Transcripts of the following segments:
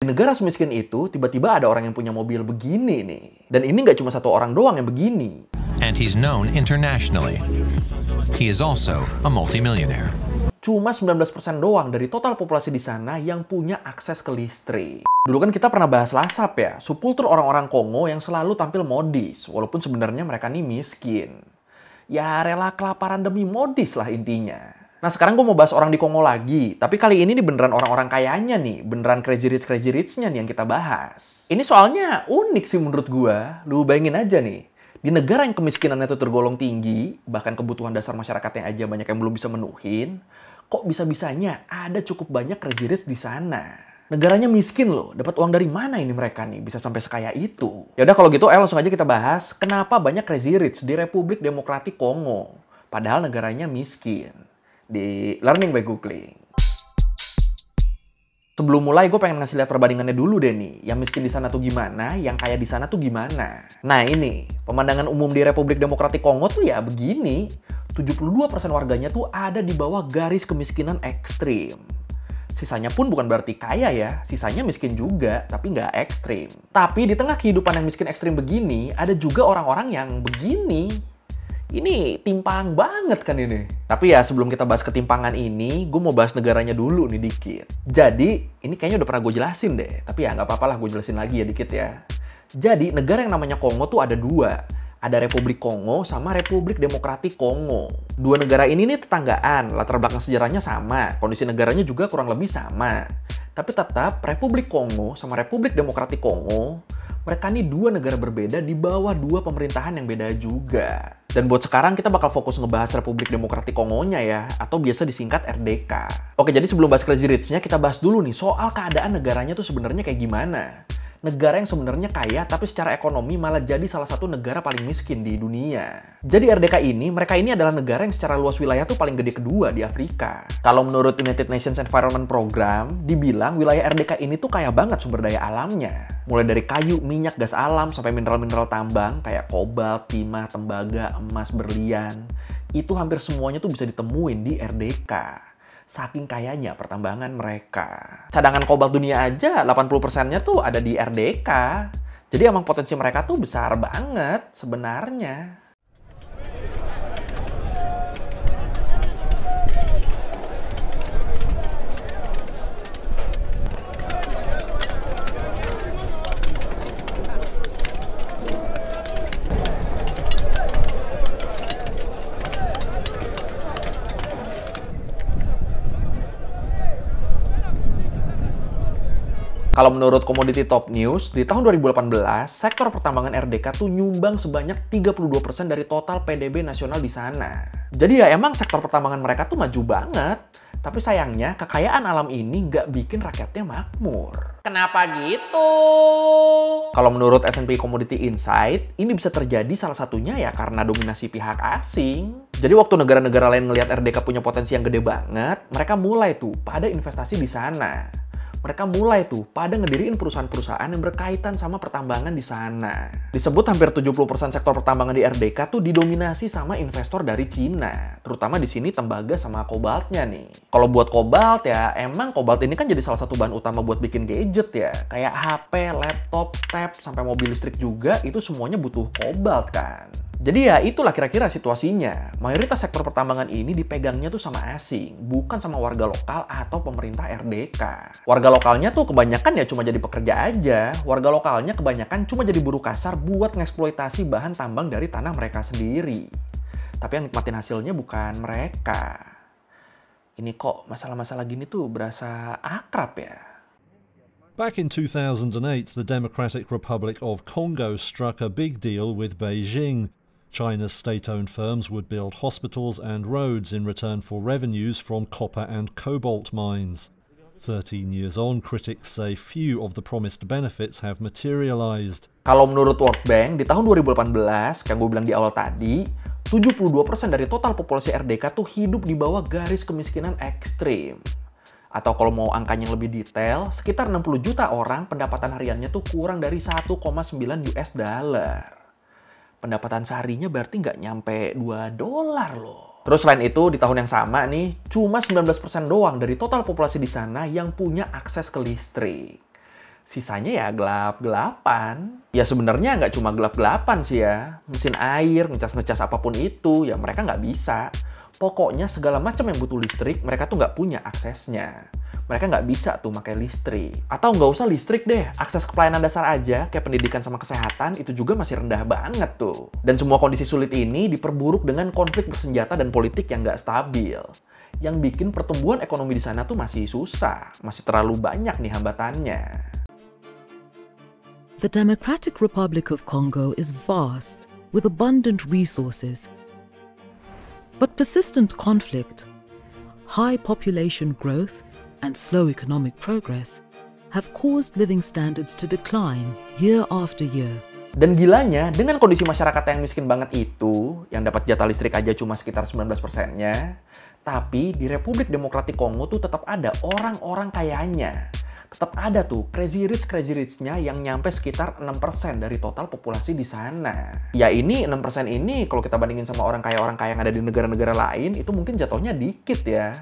negara semiskin itu, tiba-tiba ada orang yang punya mobil begini nih. Dan ini nggak cuma satu orang doang yang begini. And he's known internationally. He is also a multimillionaire. Cuma 19% doang dari total populasi di sana yang punya akses ke listrik. Dulu kan kita pernah bahas lasap ya, subkultur orang-orang Kongo yang selalu tampil modis, walaupun sebenarnya mereka nih miskin. Ya rela kelaparan demi modis lah intinya. Nah sekarang gue mau bahas orang di Kongo lagi, tapi kali ini beneran orang-orang kayanya nih, beneran crazy rich-nya nih yang kita bahas. Ini soalnya unik sih menurut gue, lu bayangin aja nih, di negara yang kemiskinannya itu tergolong tinggi, bahkan kebutuhan dasar masyarakatnya aja banyak yang belum bisa menuhin, kok bisa-bisanya ada cukup banyak crazy rich di sana. Negaranya miskin loh, dapat uang dari mana ini mereka nih bisa sampai sekaya itu? Ya udah kalau gitu, langsung aja kita bahas kenapa banyak crazy rich di Republik Demokratik Kongo, padahal negaranya miskin. Di Learning by Googling. Sebelum mulai, gue pengen ngasih lihat perbandingannya dulu deh nih. Yang miskin di sana tuh gimana, yang kaya di sana tuh gimana. Nah ini, pemandangan umum di Republik Demokratik Kongo tuh ya begini. 72% warganya tuh ada di bawah garis kemiskinan ekstrim. Sisanya pun bukan berarti kaya ya, sisanya miskin juga, tapi nggak ekstrim. Tapi di tengah kehidupan yang miskin ekstrim begini, ada juga orang-orang yang begini. Ini timpang banget kan ini. Tapi ya sebelum kita bahas ketimpangan ini, gue mau bahas negaranya dulu nih dikit. Jadi, ini kayaknya udah pernah gue jelasin deh. Tapi ya nggak apa-apa lah, gue jelasin lagi ya dikit ya. Jadi, negara yang namanya Kongo tuh ada dua. Ada Republik Kongo sama Republik Demokratik Kongo. Dua negara ini nih tetanggaan, latar belakang sejarahnya sama, kondisi negaranya juga kurang lebih sama. Tapi tetap Republik Kongo sama Republik Demokratik Kongo, mereka nih dua negara berbeda di bawah dua pemerintahan yang beda juga. Dan buat sekarang kita bakal fokus ngebahas Republik Demokratik Kongonya ya, atau biasa disingkat RDK. Oke, jadi sebelum bahas Crazy Rich-nya, kita bahas dulu nih soal keadaan negaranya tuh sebenarnya kayak gimana. Negara yang sebenarnya kaya, tapi secara ekonomi malah jadi salah satu negara paling miskin di dunia. Jadi RDK ini, mereka ini adalah negara yang secara luas wilayah tuh paling gede kedua di Afrika. Kalau menurut United Nations Environment Program, dibilang wilayah RDK ini tuh kaya banget sumber daya alamnya. Mulai dari kayu, minyak, gas alam, sampai mineral-mineral tambang kayak kobalt, timah, tembaga, emas, berlian. Itu hampir semuanya tuh bisa ditemuin di RDK. Saking kayanya pertambangan mereka. Cadangan kobalt dunia aja 80%-nya tuh ada di RDK. Jadi emang potensi mereka tuh besar banget sebenarnya. Kalau menurut Commodity Top News, di tahun 2018, sektor pertambangan RDK tuh nyumbang sebanyak 32% dari total PDB nasional di sana. Jadi ya emang sektor pertambangan mereka tuh maju banget. Tapi sayangnya, kekayaan alam ini nggak bikin rakyatnya makmur. Kenapa gitu? Kalau menurut S&P Commodity Insight, ini bisa terjadi salah satunya ya karena dominasi pihak asing. Jadi waktu negara-negara lain ngelihat RDK punya potensi yang gede banget, mereka mulai tuh pada investasi di sana. Mereka mulai tuh pada ngediriin perusahaan-perusahaan yang berkaitan sama pertambangan di sana. Disebut hampir 70% sektor pertambangan di RDK tuh didominasi sama investor dari Cina. Terutama di sini tembaga sama kobaltnya nih. Kalau buat kobalt ya, emang kobalt ini kan jadi salah satu bahan utama buat bikin gadget ya. Kayak HP, laptop, tab, sampai mobil listrik juga, itu semuanya butuh kobalt kan. Jadi ya itulah kira-kira situasinya. Mayoritas sektor pertambangan ini dipegangnya tuh sama asing, bukan sama warga lokal atau pemerintah RDK. Warga lokalnya tuh kebanyakan ya cuma jadi pekerja aja. Warga lokalnya kebanyakan cuma jadi buruh kasar buat ngeksploitasi bahan tambang dari tanah mereka sendiri. Tapi yang nikmatin hasilnya bukan mereka. Ini kok masalah-masalah gini tuh berasa akrab ya. Back in 2008, the Democratic Republic of Congo struck a big deal with Beijing. China's state-owned firms would build hospitals and roads in return for revenues from copper and cobalt mines. 13 years on, critics say few of the promised benefits have materialized. Kalau menurut World Bank, di tahun 2018, kayak gue bilang di awal tadi, 72% dari total populasi RDK tuh hidup di bawah garis kemiskinan ekstrim. Atau kalau mau angkanya lebih detail, sekitar 60 juta orang pendapatan hariannya tuh kurang dari 1,9 US dollar. Pendapatan seharinya berarti nggak nyampe 2 dolar loh. Terus selain itu, di tahun yang sama nih, cuma 19% doang dari total populasi di sana yang punya akses ke listrik. Sisanya ya gelap-gelapan. Ya sebenarnya nggak cuma gelap-gelapan sih ya. Mesin air, ngecas-ngecas apapun itu, ya mereka nggak bisa. Pokoknya segala macam yang butuh listrik, mereka tuh nggak punya aksesnya. Mereka nggak bisa tuh pakai listrik. Atau nggak usah listrik deh, akses ke pelayanan dasar aja, kayak pendidikan sama kesehatan, itu juga masih rendah banget tuh. Dan semua kondisi sulit ini diperburuk dengan konflik bersenjata dan politik yang nggak stabil. Yang bikin pertumbuhan ekonomi di sana tuh masih susah, masih terlalu banyak nih hambatannya. The Democratic Republic of Congo is vast, with abundant resources. But persistent conflict, high population growth, and slow economic progress have caused living standards to decline year after year. Dan gilanya, dengan kondisi masyarakat yang miskin banget itu, yang dapat jatah listrik aja cuma sekitar 19%-nya, tapi di Republik Demokratik Kongo tuh tetap ada orang-orang kayanya. Tetap ada tuh crazy rich-nya yang nyampe sekitar 6% dari total populasi di sana. Ya ini 6% ini kalau kita bandingin sama orang kaya yang ada di negara-negara lain, itu mungkin jatuhnya dikit ya.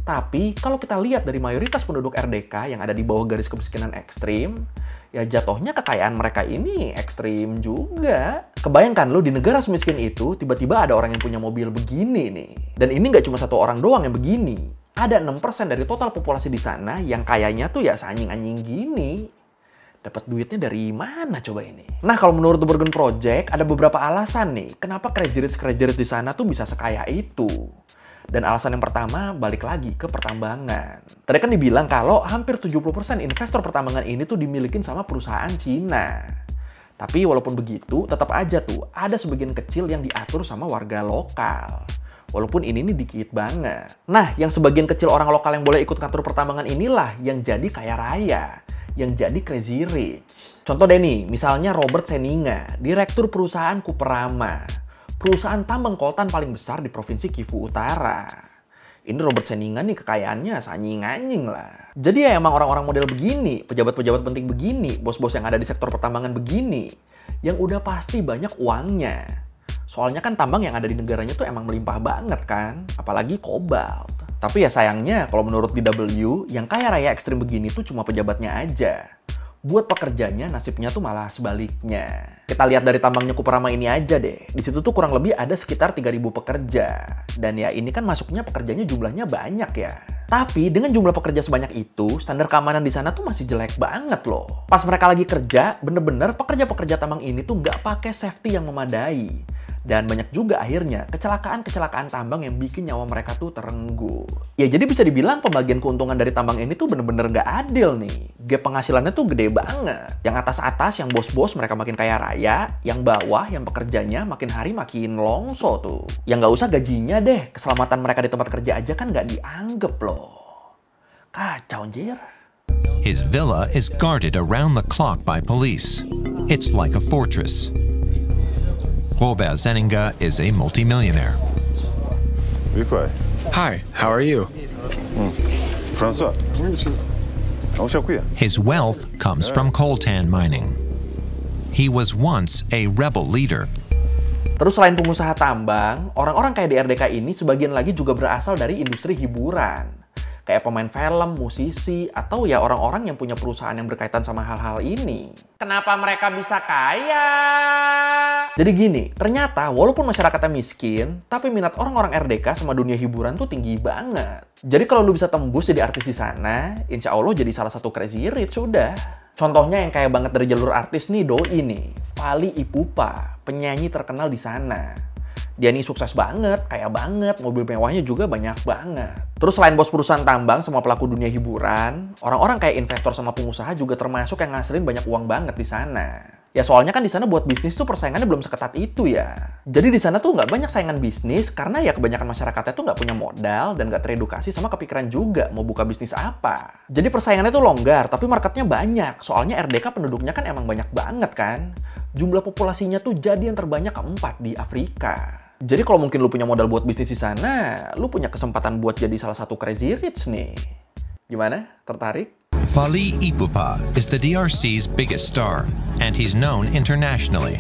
Tapi kalau kita lihat dari mayoritas penduduk RDK yang ada di bawah garis kemiskinan ekstrim, ya jatuhnya kekayaan mereka ini ekstrim juga. Kebayangkan lo di negara semiskin itu, tiba-tiba ada orang yang punya mobil begini nih. Dan ini nggak cuma satu orang doang yang begini. Ada 6% dari total populasi di sana yang kayaknya tuh ya seanjing-anjing gini. Dapat duitnya dari mana coba ini? Nah, kalau menurut The Bergen Project, ada beberapa alasan nih kenapa crazy rich di sana tuh bisa sekaya itu. Dan alasan yang pertama, balik lagi ke pertambangan. Tadi kan dibilang kalau hampir 70% investor pertambangan ini tuh dimilikin sama perusahaan Cina. Tapi walaupun begitu, tetap aja tuh ada sebagian kecil yang diatur sama warga lokal. Walaupun ini nih dikit banget. Nah, yang sebagian kecil orang lokal yang boleh ikut ngatur pertambangan inilah yang jadi kaya raya, yang jadi crazy rich. Contoh deh nih, misalnya Robert Seninga, direktur perusahaan Kuperama, perusahaan tambang koltan paling besar di Provinsi Kivu Utara. Ini Robert Seninga nih kekayaannya anjing-anjing lah. Jadi ya emang orang-orang model begini, pejabat-pejabat penting begini, bos-bos yang ada di sektor pertambangan begini, yang udah pasti banyak uangnya. Soalnya kan tambang yang ada di negaranya tuh emang melimpah banget kan, apalagi kobalt. Tapi ya sayangnya kalau menurut DW, yang kaya raya ekstrim begini tuh cuma pejabatnya aja. Buat pekerjanya nasibnya tuh malah sebaliknya. Kita lihat dari tambangnya Kuperama ini aja deh. Di situ tuh kurang lebih ada sekitar 3.000 pekerja. Dan ya ini kan masuknya pekerjanya jumlahnya banyak ya. Tapi dengan jumlah pekerja sebanyak itu, standar keamanan di sana tuh masih jelek banget loh. Pas mereka lagi kerja, bener-bener pekerja-pekerja tambang ini tuh nggak pakai safety yang memadai. Dan banyak juga akhirnya kecelakaan-kecelakaan tambang yang bikin nyawa mereka tuh terenggut. Ya jadi bisa dibilang pembagian keuntungan dari tambang ini tuh bener-bener nggak adil nih. Gap penghasilannya tuh gede banget. Yang atas-atas, yang bos-bos mereka makin kaya raya. Yang bawah, yang pekerjanya makin hari makin longso tuh. Yang nggak usah gajinya deh, keselamatan mereka di tempat kerja aja kan nggak dianggap loh. Kacau anjir. His villa is guarded around the clock by police. It's like a fortress. Robert Seninga is a multimillionaire. Hi, how are you? François. His wealth comes from coltan mining. He was once a rebel leader. Terus selain pengusaha tambang, orang-orang kayak di RDK ini sebagian lagi juga berasal dari industri hiburan. Kayak pemain film, musisi, atau ya orang-orang yang punya perusahaan yang berkaitan sama hal-hal ini. Kenapa mereka bisa kaya? Jadi gini, ternyata walaupun masyarakatnya miskin, tapi minat orang-orang RDK sama dunia hiburan tuh tinggi banget. Jadi kalau lu bisa tembus jadi artis di sana, insya Allah jadi salah satu crazy rich sudah. Contohnya yang kaya banget dari jalur artis nih, doi nih, Fally Ipupa, penyanyi terkenal di sana. Dia nih sukses banget, kaya banget, mobil mewahnya juga banyak banget. Terus selain bos perusahaan tambang sama pelaku dunia hiburan, orang-orang kayak investor sama pengusaha juga termasuk yang ngasilin banyak uang banget di sana. Ya soalnya kan di sana buat bisnis tuh persaingannya belum seketat itu ya. Jadi di sana tuh nggak banyak saingan bisnis karena ya kebanyakan masyarakatnya tuh nggak punya modal dan nggak teredukasi sama kepikiran juga mau buka bisnis apa. Jadi persaingannya tuh longgar tapi marketnya banyak. Soalnya RDK penduduknya kan emang banyak banget kan. Jumlah populasinya tuh jadi yang terbanyak keempat di Afrika. Jadi kalau mungkin lu punya modal buat bisnis di sana, lu punya kesempatan buat jadi salah satu crazy rich nih. Gimana? Tertarik? Fally Ipupa is the DRC's biggest star, and he's known internationally.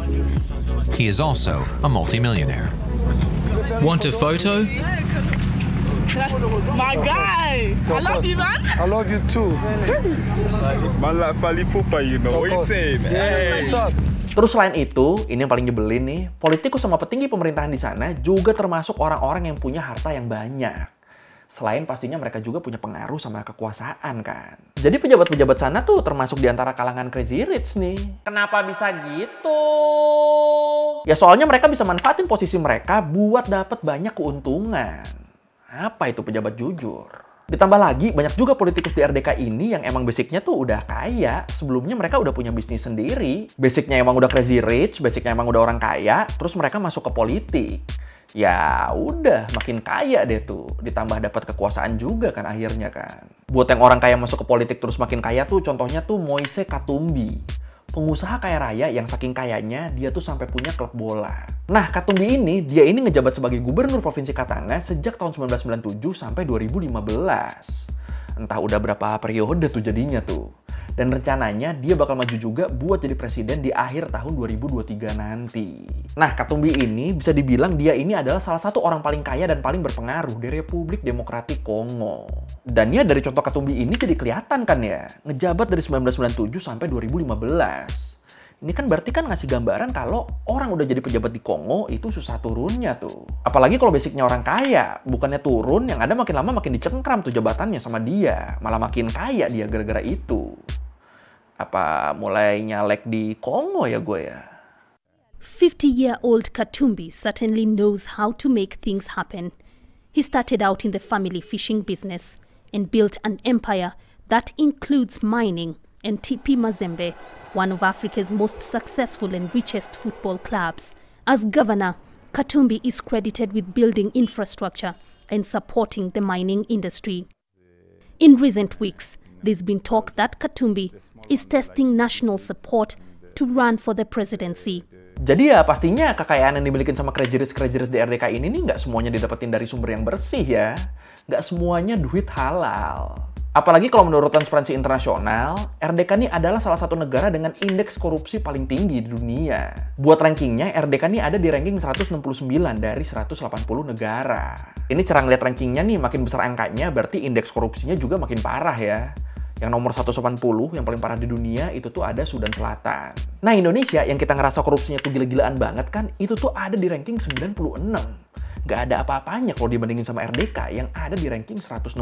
He is also a multimillionaire. Want a photo? My guy, I love you, man. I love you too. Man like Fally Ipupa, you know. What you saying? Hey. What's up? Terus selain itu, ini yang paling nyebelin nih, politikus sama petinggi pemerintahan di sana juga termasuk orang-orang yang punya harta yang banyak. Selain pastinya mereka juga punya pengaruh sama kekuasaan kan. Jadi pejabat-pejabat sana tuh termasuk di antara kalangan crazy rich nih. Kenapa bisa gitu? Ya soalnya mereka bisa manfaatin posisi mereka buat dapat banyak keuntungan. Apa itu pejabat jujur? Ditambah lagi, banyak juga politikus di RDK ini yang emang basicnya tuh udah kaya. Sebelumnya mereka udah punya bisnis sendiri. Basicnya emang udah crazy rich, basicnya emang udah orang kaya, terus mereka masuk ke politik. Ya udah, makin kaya deh tuh. Ditambah dapat kekuasaan juga kan akhirnya kan. Buat yang orang kaya masuk ke politik terus makin kaya tuh, contohnya tuh Moise Katumbi. Pengusaha kaya raya yang saking kayanya dia tuh sampai punya klub bola. Nah, Katumbi ini, dia ini ngejabat sebagai gubernur Provinsi Katanga sejak tahun 1997 sampai 2015. Entah udah berapa periode tuh jadinya tuh. Dan rencananya dia bakal maju juga buat jadi presiden di akhir tahun 2023 nanti. Nah, Katumbi ini bisa dibilang dia ini adalah salah satu orang paling kaya dan paling berpengaruh di Republik Demokratik Kongo. Dan ya dari contoh Katumbi ini jadi kelihatan kan ya, ngejabat dari 1997 sampai 2015. Ini kan berarti kan ngasih gambaran kalau orang udah jadi pejabat di Kongo itu susah turunnya tuh. Apalagi kalau basicnya orang kaya, bukannya turun, yang ada makin lama makin dicengkram tuh jabatannya sama dia. Malah makin kaya dia gara-gara itu. Apa mulai nyalek di Kongo ya gue ya? 50-year-old Katumbi certainly knows how to make things happen. He started out in the family fishing business and built an empire that includes mining and TP Mazembe, one of Africa's most successful and richest football clubs. As governor, Katumbi is credited with building infrastructure and supporting the mining industry. In recent weeks, there's been talk that Katumbi is testing national support to run for the presidency. Jadi ya pastinya kekayaan yang dimiliki sama crazy rich di RDK ini nih nggak semuanya didapetin dari sumber yang bersih ya. Nggak semuanya duit halal. Apalagi kalau menurut Transparency International, RDK ini adalah salah satu negara dengan indeks korupsi paling tinggi di dunia. Buat rankingnya, RDK ini ada di ranking 169 dari 180 negara. Ini cara ngeliat rankingnya nih, makin besar angkanya, berarti indeks korupsinya juga makin parah ya. Yang nomor 180, yang paling parah di dunia, itu tuh ada Sudan Selatan. Nah, Indonesia yang kita ngerasa korupsinya tuh gila-gilaan banget kan, itu tuh ada di ranking 96. Nggak ada apa-apanya kalau dibandingin sama RDK yang ada di ranking 169.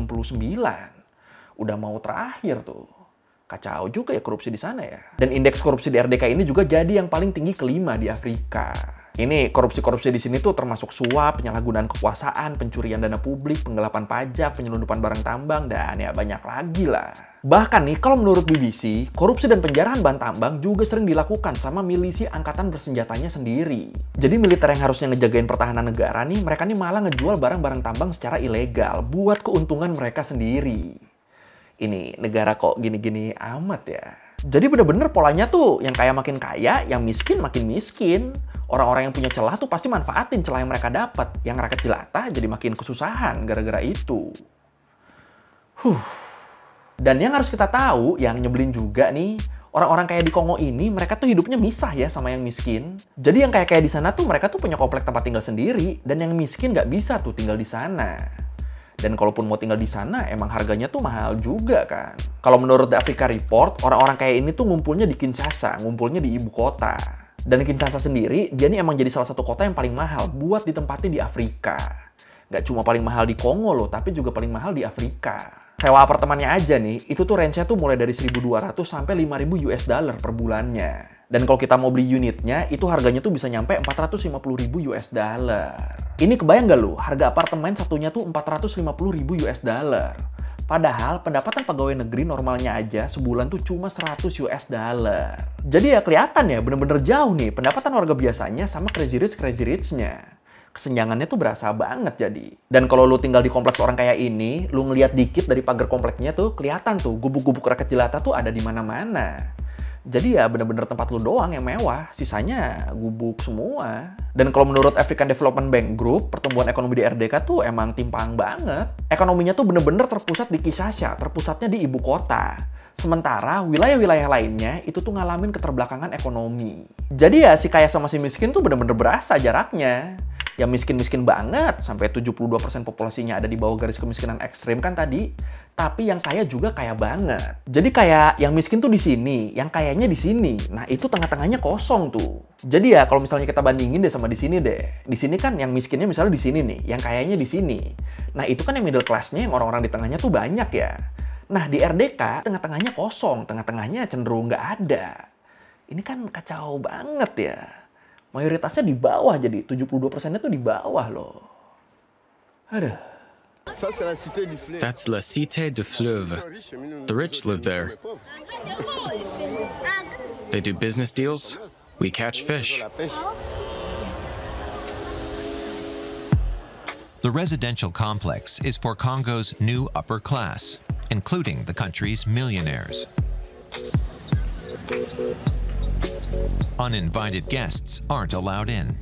Udah mau terakhir tuh. Kacau juga ya korupsi di sana ya. Dan indeks korupsi di RDK ini juga jadi yang paling tinggi kelima di Afrika. Ini korupsi-korupsi di sini tuh termasuk suap, penyalahgunaan kekuasaan, pencurian dana publik, penggelapan pajak, penyelundupan barang tambang, dan ya banyak lagi lah. Bahkan nih, kalau menurut BBC, korupsi dan penjarahan bahan tambang juga sering dilakukan sama milisi angkatan bersenjatanya sendiri. Jadi militer yang harusnya ngejagain pertahanan negara nih, mereka nih malah ngejual barang-barang tambang secara ilegal buat keuntungan mereka sendiri. Ini negara kok gini-gini amat ya. Jadi bener-bener polanya tuh yang kaya makin kaya, yang miskin makin miskin. Orang-orang yang punya celah tuh pasti manfaatin celah yang mereka dapat. Yang rakyat jelata jadi makin kesusahan gara-gara itu. Dan yang harus kita tahu, yang nyebelin juga nih, orang-orang kaya di Kongo ini, mereka tuh hidupnya misah ya sama yang miskin. Jadi yang kaya-kaya di sana tuh mereka tuh punya komplek tempat tinggal sendiri, dan yang miskin nggak bisa tuh tinggal di sana. Dan kalaupun mau tinggal di sana, emang harganya tuh mahal juga kan. Kalau menurut The Africa Report, orang-orang kaya ini tuh ngumpulnya di Kinshasa, ngumpulnya di ibu kota. Dan Kinshasa sendiri, dia ini emang jadi salah satu kota yang paling mahal buat ditempati di Afrika. Nggak cuma paling mahal di Kongo loh, tapi juga paling mahal di Afrika. Sewa apartemennya aja nih, itu tuh range-nya tuh mulai dari 1.200 sampai 5.000 US dollar per bulannya. Dan kalau kita mau beli unitnya, itu harganya tuh bisa nyampe 450.000 US dollar. Ini kebayang nggak lu, harga apartemen satunya tuh 450.000 US dollar. Padahal pendapatan pegawai negeri normalnya aja sebulan tuh cuma 100 US dollar. Jadi ya kelihatan ya, bener-bener jauh nih pendapatan warga biasanya sama crazy rich-nya. Kesenjangannya tuh berasa banget jadi. Dan kalau lu tinggal di kompleks orang kaya ini, lu ngeliat dikit dari pagar kompleknya tuh, kelihatan tuh gubuk-gubuk rakyat jelata tuh ada di mana-mana. Jadi ya bener-bener tempat lu doang yang mewah, sisanya gubuk semua. Dan kalau menurut African Development Bank Group, pertumbuhan ekonomi di RDK tuh emang timpang banget. Ekonominya tuh bener-bener terpusat di Kinshasa, terpusatnya di ibu kota. Sementara wilayah-wilayah lainnya itu tuh ngalamin keterbelakangan ekonomi. Jadi ya si kaya sama si miskin tuh bener-bener berasa jaraknya. yang miskin-miskin banget, sampai 72% populasinya ada di bawah garis kemiskinan ekstrim kan tadi. Tapi yang kaya juga kaya banget. Jadi kayak yang miskin tuh di sini, yang kayanya di sini. Nah, itu tengah-tengahnya kosong tuh. Jadi ya kalau misalnya kita bandingin deh sama di sini deh. Di sini kan yang miskinnya misalnya di sini nih, yang kayanya di sini. Nah, itu kan yang middle class-nya, yang orang-orang di tengahnya tuh banyak ya. Nah, di RDK tengah-tengahnya kosong, tengah-tengahnya cenderung nggak ada. Ini kan kacau banget ya. Mayoritasnya di bawah, jadi 72%-nya tuh di bawah loh. Aduh. That's La Cité du Fleuve. The rich live there. They do business deals. We catch fish. The residential complex is for Congo's new upper class, including the country's millionaires. Uninvited guests aren't allowed in.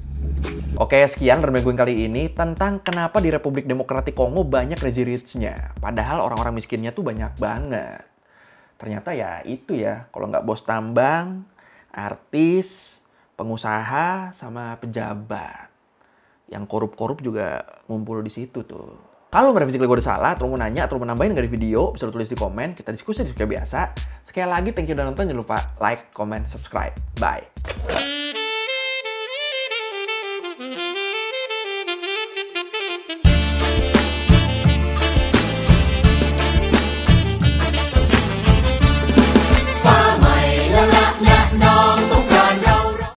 Oke, sekian review kali ini tentang kenapa di Republik Demokratik Kongo banyak crazy rich-nya. Padahal orang-orang miskinnya tuh banyak banget. Ternyata ya itu ya, kalau nggak bos tambang, artis, pengusaha, sama pejabat. Yang korup-korup juga ngumpul di situ tuh. Kalau merevisi gue udah salah, atau mau nanya, atau mau nambahin dari video, bisa tulis di komen, kita diskusi kayak biasa. Sekali lagi, thank you udah nonton, jangan lupa like, comment, subscribe. Bye!